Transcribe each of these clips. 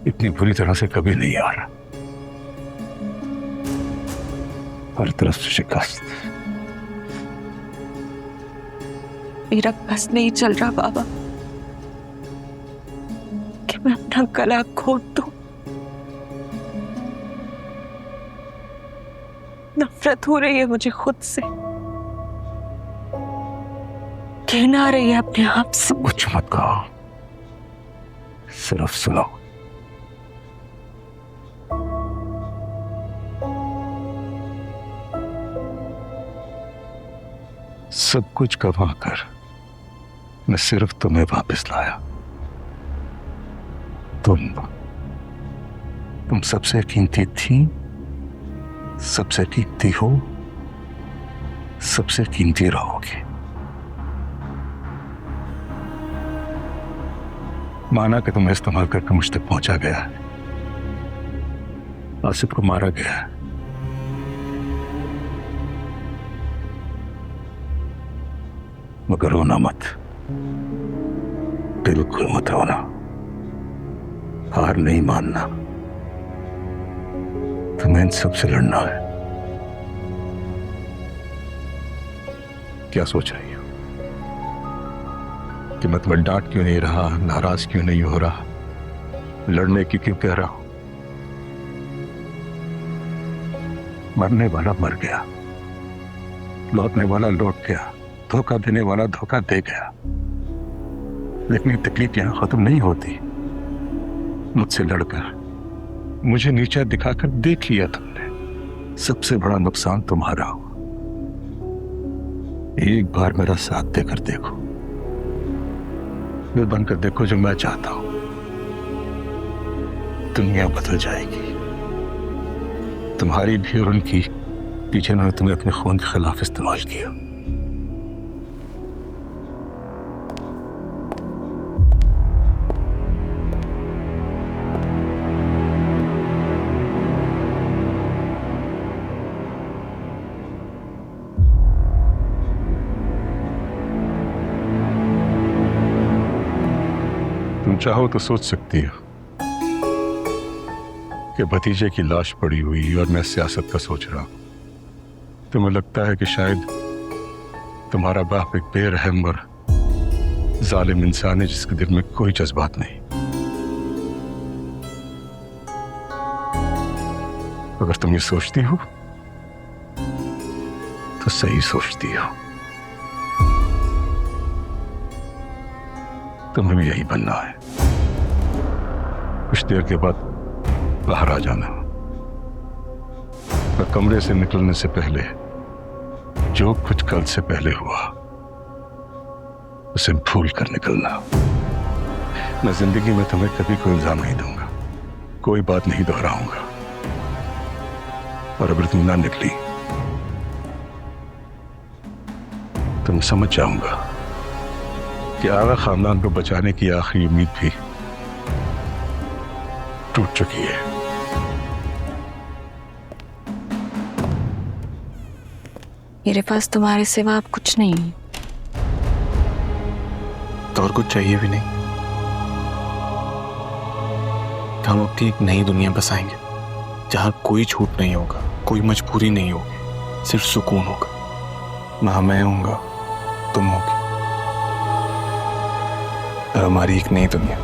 इतनी बुरी तरह से कभी नहीं आ रहा। हर तरफ से शिकस्त। मेरा बस नहीं चल रहा बाबा कि मैं अपना गला घोट दूं। नफरत हो रही है मुझे खुद से, घिन आ रही है अपने आप से। कुछ मत कहो, सिर्फ सुनो। सब कुछ गंवा कर मैं सिर्फ तुम्हें वापस लाया। तुम सबसे कीमती थी, सबसे कीमती हो, सबसे कीमती रहोगे। माना कि तुम्हें इस्तेमाल करके मुझ तक पहुंचा गया है, आसिफ को मारा गया है, मगर रोना मत, बिल्कुल मत रोना। हार नहीं मानना, तुम्हें इन सबसे लड़ना है। क्या सोच रही हो कि मैं तुम्हें डांट क्यों नहीं रहा, नाराज क्यों नहीं हो रहा, लड़ने की क्यों कह रहा हूं? मरने वाला मर गया, लौटने वाला लौट गया, धोखा देने वाला धोखा दे गया। लेकिन तकलीफ यहां खत्म नहीं होती। मुझसे लड़कर, मुझे नीचा दिखाकर देख लिया तुमने। सबसे बड़ा नुकसान तुम्हारा हुआ। एक बार मेरा साथ देकर देखो, दिल बनकर देखो जो मैं चाहता हूं। दुनिया बदल जाएगी। तुम्हारी भी और उनकी पीछे उन्होंने तुम्हें अपने खून के खिलाफ इस्तेमाल किया। तुम चाहो तो सोच सकती हो कि भतीजे की लाश पड़ी हुई और मैं सियासत का सोच रहा हूं। तुम्हें लगता है कि शायद तुम्हारा बाप एक बेरहम और जालिम इंसान है जिसके दिल में कोई जज्बात नहीं। अगर तुम ये सोचती हो तो सही सोचती हो। तुम्हें भी यही बनना है। कुछ देर के बाद बाहर आ जाना और कमरे से निकलने से पहले जो कुछ कल से पहले हुआ उसे भूल कर निकलना। मैं जिंदगी में तुम्हें कभी कोई इल्जाम नहीं दूंगा, कोई बात नहीं दोहराऊंगा। और अगर तुम ना निकली तो मैं समझ जाऊंगा कि आगा खानदान को बचाने की आखिरी उम्मीद भी टूट चुकी है। मेरे पास तुम्हारे सिवा अब कुछ नहीं है। तो और कुछ चाहिए भी नहीं। हम अपनी एक नई दुनिया बसाएंगे जहां कोई छूट नहीं होगा, कोई मजबूरी नहीं होगी, सिर्फ सुकून होगा। वहां मैं होऊंगा, तुम होगी, और हमारी एक नई दुनिया।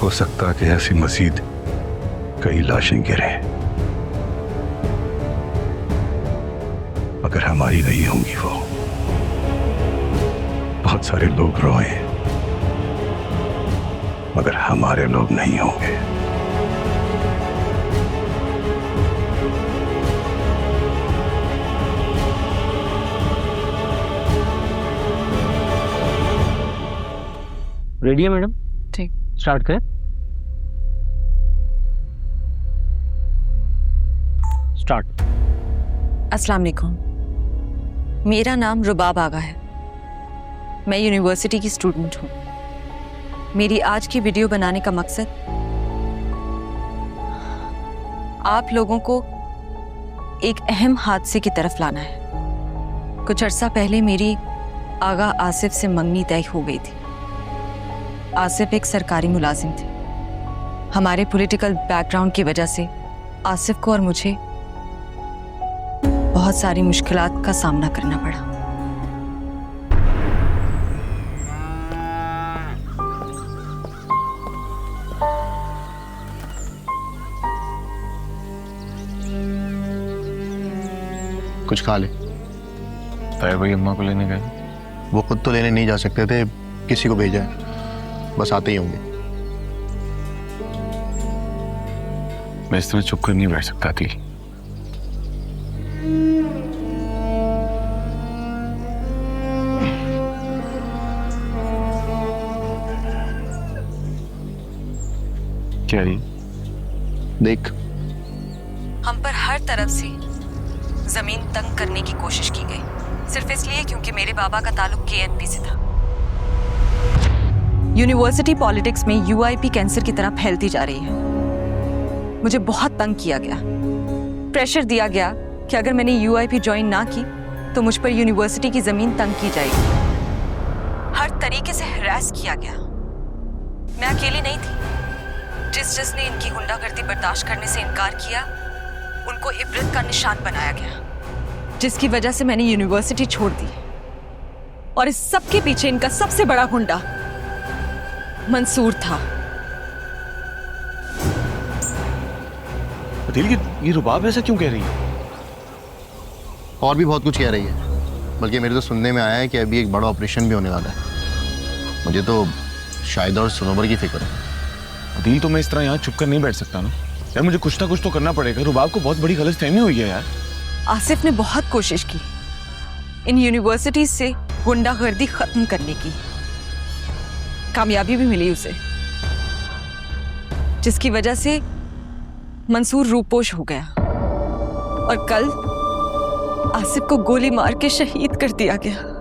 हो सकता कि ऐसी मजीद कई लाशें गिरे, मगर हमारी नहीं होंगी वो। बहुत सारे लोग रोए, मगर हमारे लोग नहीं होंगे। रेडी है मैडम? ठीक। स्टार्ट करें? स्टार्ट। अस्सलाम वालेकुम। मेरा नाम रुबाब आगा है। मैं यूनिवर्सिटी की स्टूडेंट हूँ। मेरी आज की वीडियो बनाने का मकसद आप लोगों को एक अहम हादसे की तरफ लाना है। कुछ अर्सा पहले मेरी आगा आसिफ से मंगनी तय हो गई थी। आसिफ एक सरकारी मुलाजिम थे। हमारे पॉलिटिकल बैकग्राउंड की वजह से आसिफ को और मुझे बहुत सारी मुश्किलात का सामना करना पड़ा। कुछ खा ले। ताया भाई अम्मा को लेने गए? वो खुद तो लेने नहीं जा सकते थे, किसी को भेजा है, बस आते ही होंगे। मैं इस तरह चुप कर नहीं बैठ सकता थी। क्या ये? देख, हम पर हर तरफ से जमीन तंग करने की कोशिश की गई, सिर्फ इसलिए क्योंकि मेरे बाबा का ताल्लुक केएनपी से था। यूनिवर्सिटी पॉलिटिक्स में यूआईपी कैंसर की तरह फैलती जा रही है। मुझे बहुत तंग किया गया, प्रेशर दिया गया कि अगर मैंने यूआईपी ज्वाइन ना की तो मुझ पर यूनिवर्सिटी की जमीन तंग की जाएगी। हर तरीके से हरास किया गया। मैं अकेली नहीं थी। जिसने इनकी गुंडागर्दी बर्दाश्त करने से इनकार किया, उनको इबरत का निशान बनाया गया, जिसकी वजह से मैंने यूनिवर्सिटी छोड़ दी। और इस सब के पीछे इनका सबसे बड़ा गुंडा मंसूर था। दिल ये रुबाब ऐसा क्यों कह रही है? और भी बहुत कुछ कह रही है, बल्कि मेरे तो सुनने में आया है कि अभी एक बड़ा ऑपरेशन भी होने वाला है। मुझे तो शाहिद और सनोबर की फिक्र है। दिल तो मैं इस तरह यहाँ चुप कर नहीं बैठ सकता ना यार, मुझे कुछ ना कुछ तो करना पड़ेगा। रुबाब को बहुत बड़ी गलतफहमी हुई है यार। आसिफ ने बहुत कोशिश की इन यूनिवर्सिटी से गुंडागर्दी खत्म करने की, कामयाबी भी मिली उसे, जिसकी वजह से मंसूर रूपोश हो गया और कल आसिफ को गोली मार के शहीद कर दिया गया।